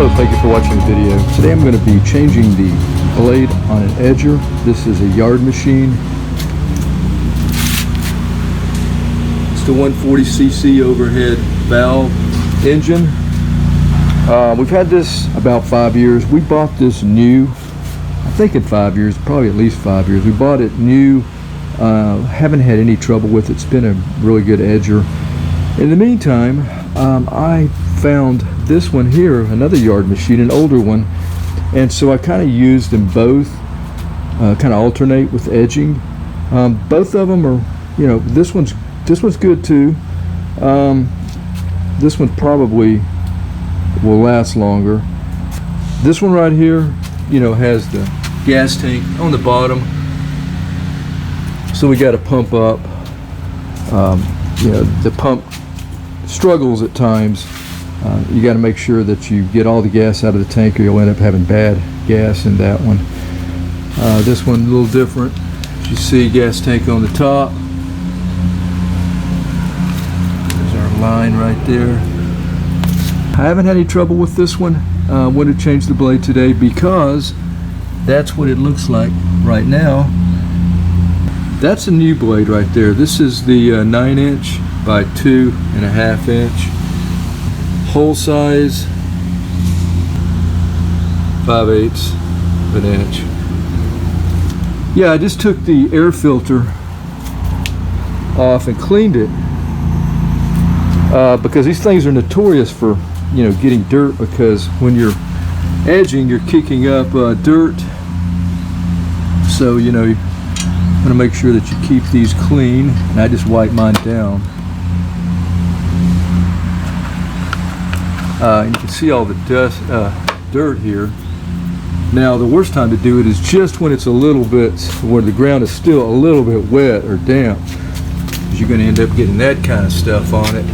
Hello, thank you for watching the video. Today I'm going to be changing the blade on an edger. This is a yard machine. It's the 140cc overhead valve engine. We've had this about 5 years. We bought this new, I think in 5 years, probably at least 5 years. We bought it new. Haven't had any trouble with it. It's been a really good edger. In the meantime, I found this one here, another yard machine, an older one, and so I kind of used them both, kind of alternate with edging. Both of them are, you know, this one's good too. This one probably will last longer. This one right here, you know, has the gas tank on the bottom, so we got to pump up. You know, the pump struggles at times. You got to make sure that you get all the gas out of the tank, or you'll end up having bad gas in that one. This one a little different. As you see, gas tank on the top. There's our line right there. I haven't had any trouble with this one. When to change the blade today, because that's what it looks like right now. That's a new blade right there. This is the 9" by 2.5" hole size, 5/8 of an inch. Yeah, I just took the air filter off and cleaned it, because these things are notorious for, you know, getting dirt, because when you're edging, you're kicking up dirt. So, you know, you want to make sure that you keep these clean, and I just wipe mine down. You can see all the dust, dirt here. Now, the worst time to do it is just when it's a little bit, where the ground is still a little bit wet or damp, because you're going to end up getting that kind of stuff on it.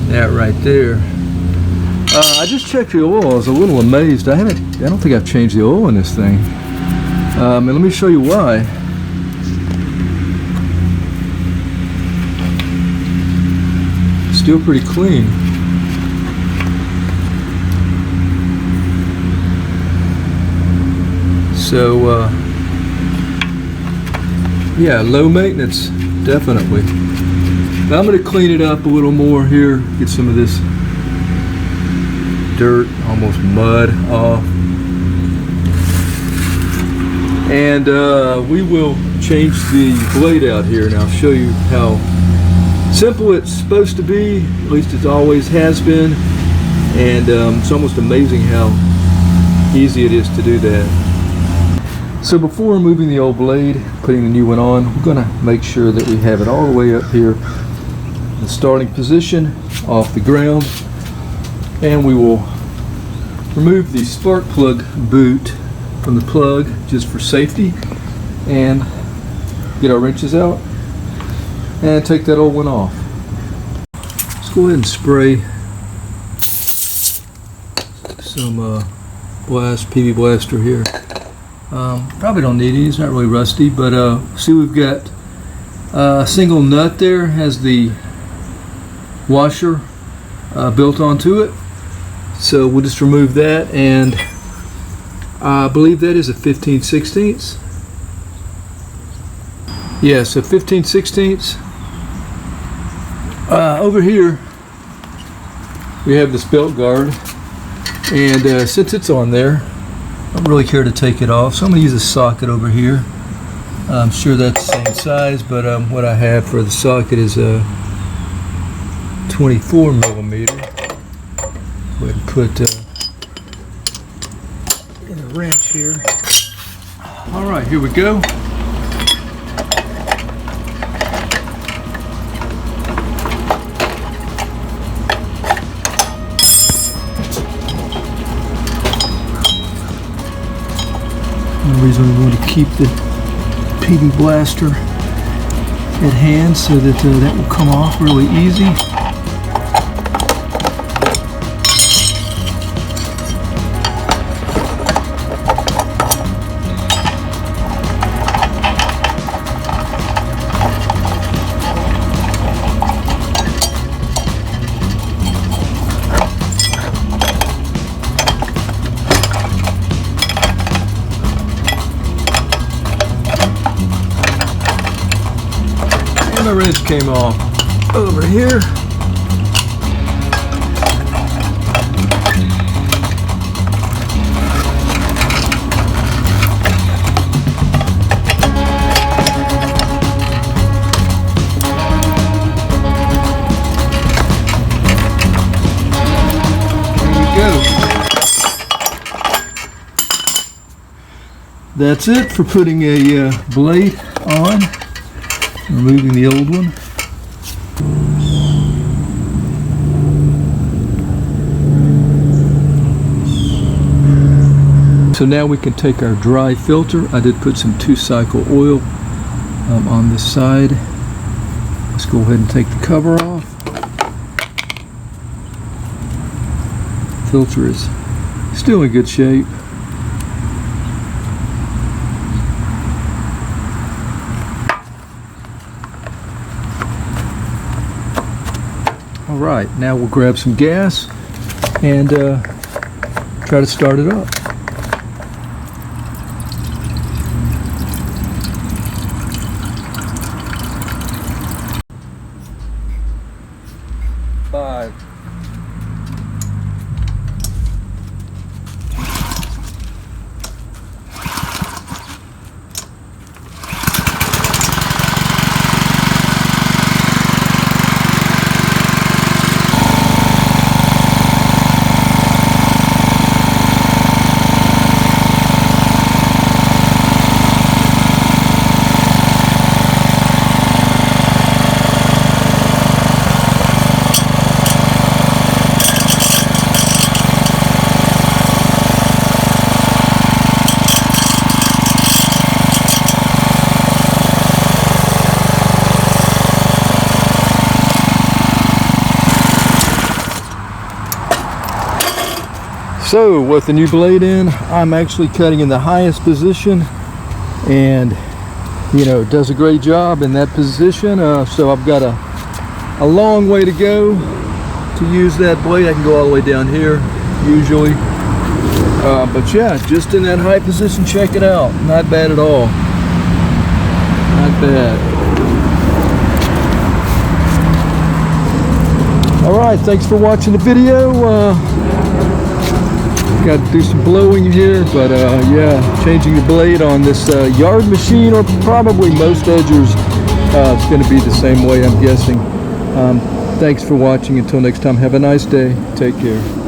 That right there. I just checked the oil. I was a little amazed. I don't think I've changed the oil in this thing. And let me show you why. Still pretty clean. So, yeah, low maintenance, definitely. Now I'm going to clean it up a little more here, get some of this dirt, almost mud off. And we will change the blade out here, and I'll show you how simple it's supposed to be. At least it always has been. And it's almost amazing how easy it is to do that. So before removing the old blade, putting the new one on, we're going to make sure that we have it all the way up here in the starting position off the ground, and we will remove the spark plug boot from the plug just for safety, and get our wrenches out and take that old one off. Let's go ahead and spray some PV Blaster here. Probably don't need it, it's not really rusty, but see, we've got a single nut there, has the washer built onto it, so we'll just remove that, and I believe that is a 15/16. Yeah, so 15/16. Over here we have this belt guard, and since it's on there, I don't really care to take it off, so I'm going to use a socket over here. I'm sure that's the same size, but what I have for the socket is a 24mm. Go ahead and put in a wrench here. Alright, here we go. The reason we want to keep the PV Blaster at hand, so that that will come off really easy. my wrench came off. Over here. That's it for putting a blade on, removing the old one. So now we can take our dry filter. I did put some 2-cycle oil on this side. Let's go ahead and take the cover off. Filter is still in good shape. Alright, now we'll grab some gas and try to start it up. Five. So with the new blade in, I'm actually cutting in the highest position, and you know, it does a great job in that position. So I've got a long way to go to use that blade. I can go all the way down here usually, but yeah, just in that high position. Check it out, not bad at all, not bad. Alright, thanks for watching the video. Got to do some blowing here, but yeah, changing the blade on this yard machine, or probably most edgers, it's going to be the same way, I'm guessing. Thanks for watching. Until next time, have a nice day. Take care.